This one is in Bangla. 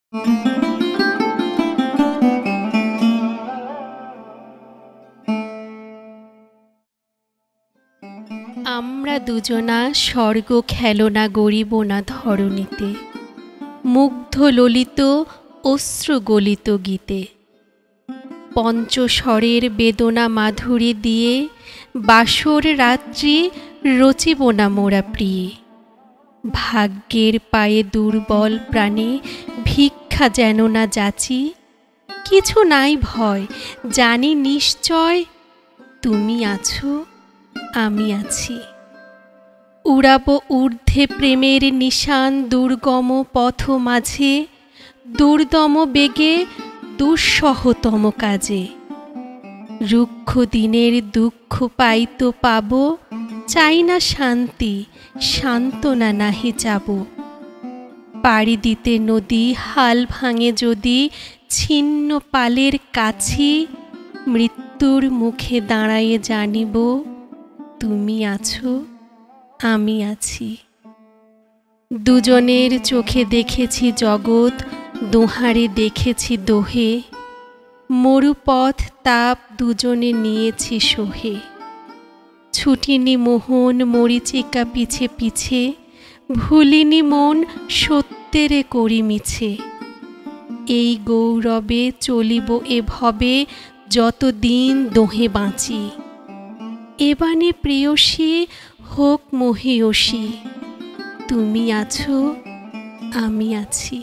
আমরা দুজনা স্বর্গ খেলনা গড়িব না ধরণীতে, মুগ্ধ ললিত অশ্রু গলিত গীতে। পঞ্চস্বরের বেদনা মাধুরী দিয়ে বাসর রাত্রি রচিব না মোরা প্রিয়ে। ভাগ্যের পায়ে দুর্বল প্রাণে ভিক্ষা যেন না যাচি, কিছু নাই ভয়, জানি নিশ্চয় তুমি আছো, আমি আছি। উড়াব ঊর্ধ্বে প্রেমের নিশান দুর্গম পথ মাঝে, দুর্দম বেগে দুঃসহতম কাজে। রুক্ষ দিনের দুঃখ পাইতো পাব, চাই না শান্তি, সান্ত্বনা নাহি যাব। পাড়ি দিতে নদী হাল ভাঙে যদি, ছিন্ন পালের কাছি মৃত্যুর মুখে দাঁড়ায়ে জানিব তুমি আছো, আমি আছি। দুজনের চোখে দেখেছি জগৎ, দোহারে দেখেছি দোহে। মরুপথ তাপ দুজনে নিয়েছি সহে। ছুটিনি মোহন মরিচিকা পিছে পিছে, ভুলিনি মন সত্যেরে করি মিছে। এই গৌরবে চলিব এভবে, যতদিন দোহে বাঁচি। এবানে প্রেয়সী হোক মহীয়সী, তুমি আছো, আমি আছি।